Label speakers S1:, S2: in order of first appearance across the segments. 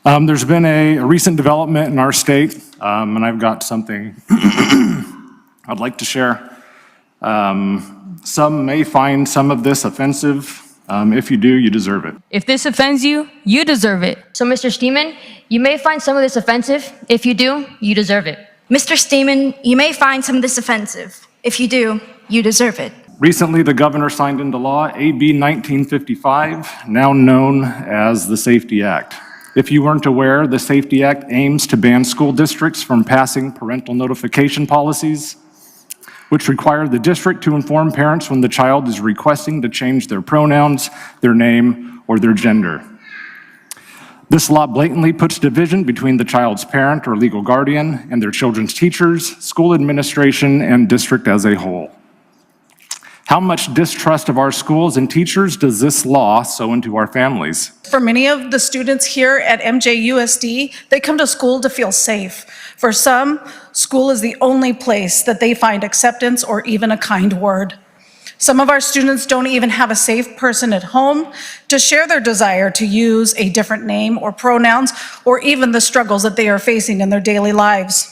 S1: There's been a recent development in our state, and I've got something I'd like to share. Some may find some of this offensive. If you do, you deserve it.
S2: If this offends you, you deserve it.
S3: So, Mr. Steeman, you may find some of this offensive. If you do, you deserve it.
S4: Mr. Steeman, you may find some of this offensive. If you do, you deserve it.
S1: Recently, the governor signed into law AB 1955, now known as the Safety Act. If you weren't aware, the Safety Act aims to ban school districts from passing parental notification policies, which require the district to inform parents when the child is requesting to change their pronouns, their name, or their gender. This law blatantly puts division between the child's parent or legal guardian and their children's teachers, school administration, and district as a whole. How much distrust of our schools and teachers does this law sow into our families?
S5: For many of the students here at MJUSD, they come to school to feel safe. For some, school is the only place that they find acceptance or even a kind word. Some of our students don't even have a safe person at home to share their desire to use a different name or pronouns, or even the struggles that they are facing in their daily lives.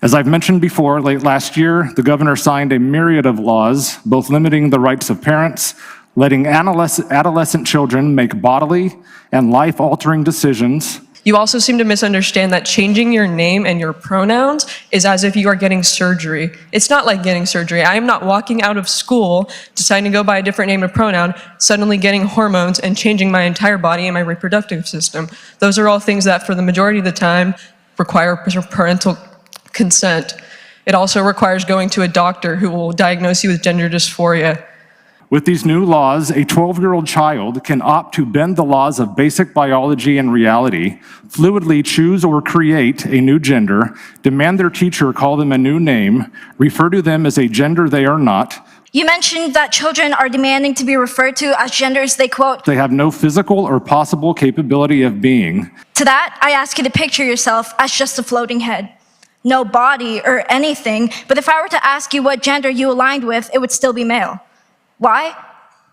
S1: As I've mentioned before, late last year, the governor signed a myriad of laws, both limiting the rights of parents, letting adolescent children make bodily and life-altering decisions.
S6: You also seem to misunderstand that changing your name and your pronouns is as if you are getting surgery. It's not like getting surgery. I am not walking out of school, deciding to go by a different name and pronoun, suddenly getting hormones and changing my entire body and my reproductive system. Those are all things that for the majority of the time require parental consent. It also requires going to a doctor who will diagnose you with gender dysphoria.
S1: With these new laws, a 12-year-old child can opt to bend the laws of basic biology and reality, fluidly choose or create a new gender, demand their teacher call them a new name, refer to them as a gender they are not.
S4: You mentioned that children are demanding to be referred to as genders they, quote,
S1: they have no physical or possible capability of being.
S4: To that, I ask you to picture yourself as just a floating head. No body or anything, but if I were to ask you what gender you aligned with, it would still be male. Why?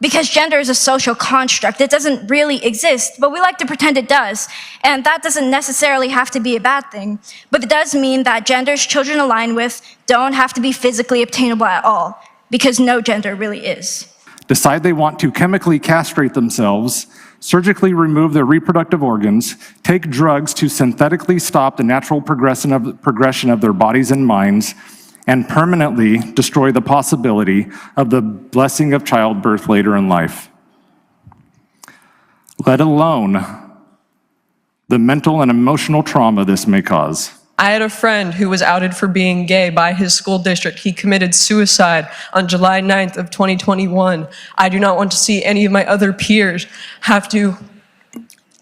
S4: Because gender is a social construct. It doesn't really exist, but we like to pretend it does. And that doesn't necessarily have to be a bad thing, but it does mean that genders children align with don't have to be physically obtainable at all, because no gender really is.
S1: Decide they want to chemically castrate themselves, surgically remove their reproductive organs, take drugs to synthetically stop the natural progression of their bodies and minds, and permanently destroy the possibility of the blessing of childbirth later in life. Let alone the mental and emotional trauma this may cause.
S6: I had a friend who was outed for being gay by his school district. He committed suicide on July 9th of 2021. I do not want to see any of my other peers have to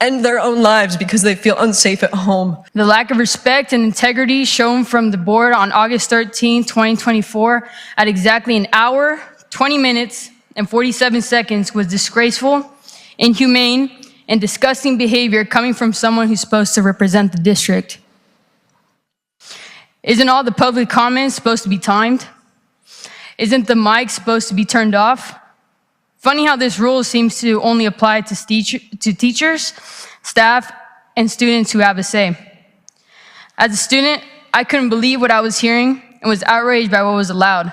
S6: end their own lives because they feel unsafe at home.
S2: The lack of respect and integrity shown from the board on August 13, 2024 at exactly an hour, 20 minutes, and 47 seconds was disgraceful, inhumane, and disgusting behavior coming from someone who's supposed to represent the district. Isn't all the public comments supposed to be timed? Isn't the mic supposed to be turned off? Funny how this rule seems to only apply to teachers, staff, and students who have a say. As a student, I couldn't believe what I was hearing and was outraged by what was allowed.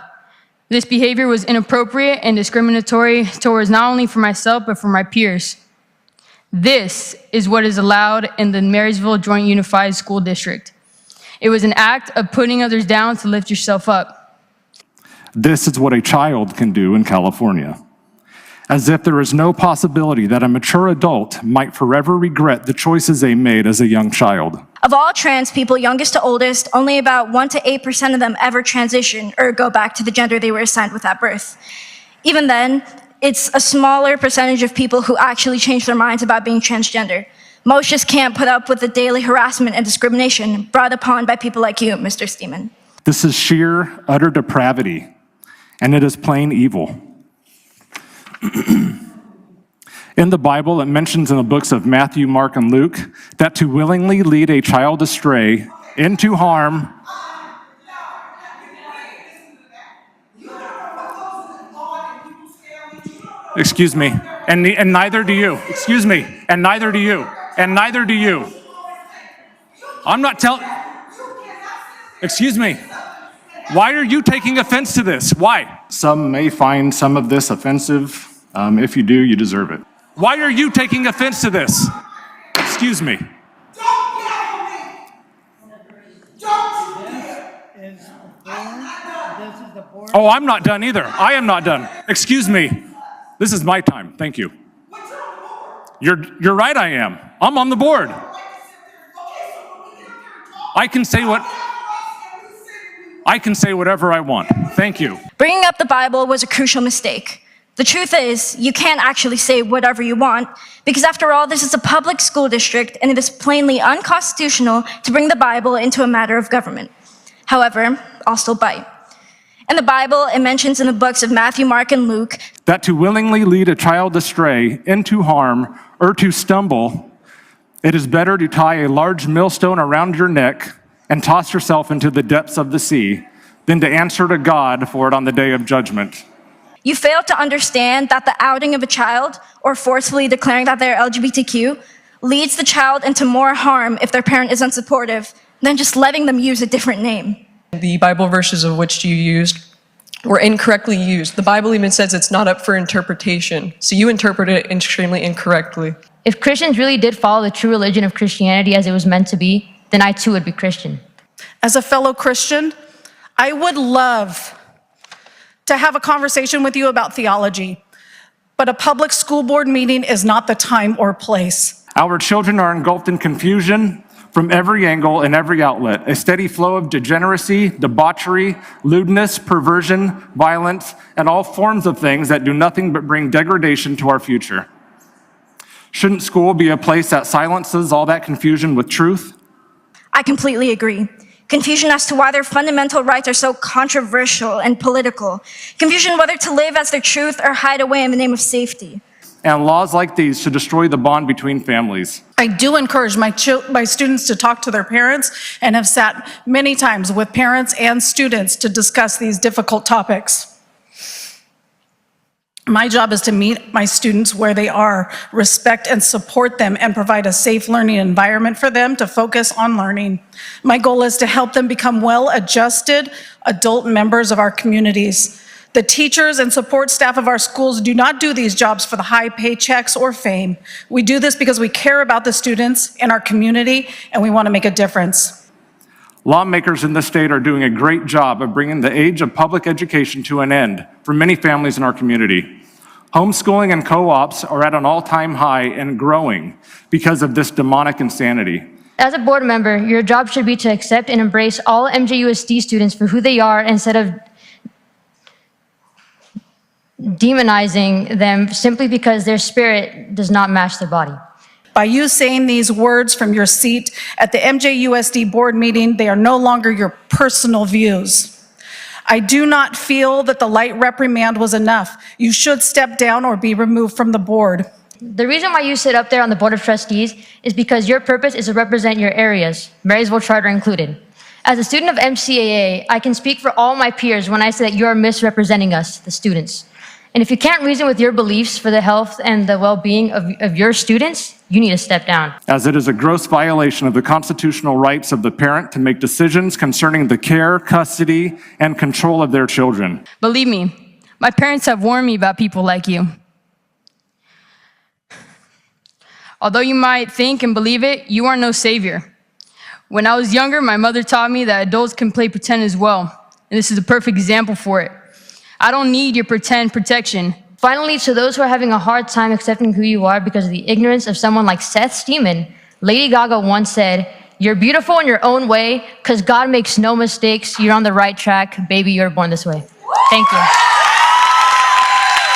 S2: This behavior was inappropriate and discriminatory towards not only for myself, but for my peers. This is what is allowed in the Marysville Joint Unified School District. It was an act of putting others down to lift yourself up.
S1: This is what a child can do in California. As if there is no possibility that a mature adult might forever regret the choices they made as a young child.
S4: Of all trans people, youngest to oldest, only about 1% to 8% of them ever transition or go back to the gender they were assigned with at birth. Even then, it's a smaller percentage of people who actually change their minds about being transgender. Most just can't put up with the daily harassment and discrimination brought upon by people like you, Mr. Steeman.
S1: This is sheer, utter depravity, and it is plain evil. In the Bible, it mentions in the books of Matthew, Mark, and Luke that to willingly lead a child astray into harm excuse me, and neither do you. Excuse me, and neither do you. And neither do you. I'm not telling. Excuse me. Why are you taking offense to this? Why? Some may find some of this offensive. If you do, you deserve it. Why are you taking offense to this? Excuse me. Oh, I'm not done either. I am not done. Excuse me. This is my time. Thank you. You're right, I am. I'm on the board. I can say whatever I want. Thank you.
S4: Bringing up the Bible was a crucial mistake. The truth is, you can't actually say whatever you want, because after all, this is a public school district, and it is plainly unconstitutional to bring the Bible into a matter of government. However, I'll still bite. In the Bible, it mentions in the books of Matthew, Mark, and Luke
S1: that to willingly lead a child astray into harm or to stumble, it is better to tie a large millstone around your neck and toss yourself into the depths of the sea than to answer to God for it on the day of judgment.
S4: You fail to understand that the outing of a child or forcefully declaring that they're LGBTQ leads the child into more harm if their parent is unsupportive than just letting them use a different name.
S6: The Bible verses of which you used were incorrectly used. The Bible even says it's not up for interpretation, so you interpret it extremely incorrectly.
S3: If Christians really did follow the true religion of Christianity as it was meant to be, then I too would be Christian.
S5: As a fellow Christian, I would love to have a conversation with you about theology, but a public school board meeting is not the time or place.
S1: Our children are engulfed in confusion from every angle and every outlet, a steady flow of degeneracy, debauchery, lewdness, perversion, violence, and all forms of things that do nothing but bring degradation to our future. Shouldn't school be a place that silences all that confusion with truth?
S4: I completely agree. Confusion as to why their fundamental rights are so controversial and political. Confusion whether to live as their truth or hide away in the name of safety.
S1: And laws like these should destroy the bond between families.
S5: I do encourage my students to talk to their parents and have sat many times with parents and students to discuss these difficult topics. My job is to meet my students where they are, respect and support them, and provide a safe learning environment for them to focus on learning. My goal is to help them become well-adjusted adult members of our communities. The teachers and support staff of our schools do not do these jobs for the high paychecks or fame. We do this because we care about the students in our community and we want to make a difference.
S1: Lawmakers in this state are doing a great job of bringing the age of public education to an end for many families in our community. Homeschooling and co-ops are at an all-time high and growing because of this demonic insanity.
S3: As a board member, your job should be to accept and embrace all MJUSD students for who they are instead of demonizing them simply because their spirit does not match their body.
S5: By you saying these words from your seat at the MJUSD board meeting, they are no longer your personal views. I do not feel that the light reprimand was enough. You should step down or be removed from the board.
S3: The reason why you sit up there on the Board of Trustees is because your purpose is to represent your areas, Marysville Charter included. As a student of MCAA, I can speak for all my peers when I say that you are misrepresenting us, the students. And if you can't reason with your beliefs for the health and the well-being of your students, you need to step down.
S1: As it is a gross violation of the constitutional rights of the parent to make decisions concerning the care, custody, and control of their children.
S2: Believe me, my parents have warned me about people like you. Although you might think and believe it, you are no savior. When I was younger, my mother taught me that adults can play pretend as well, and this is a perfect example for it. I don't need your pretend protection.
S3: Finally, to those who are having a hard time accepting who you are because of the ignorance of someone like Seth Steeman, Lady Gaga once said, "You're beautiful in your own way, because God makes no mistakes. You're on the right track. Baby, you're born this way." Thank you.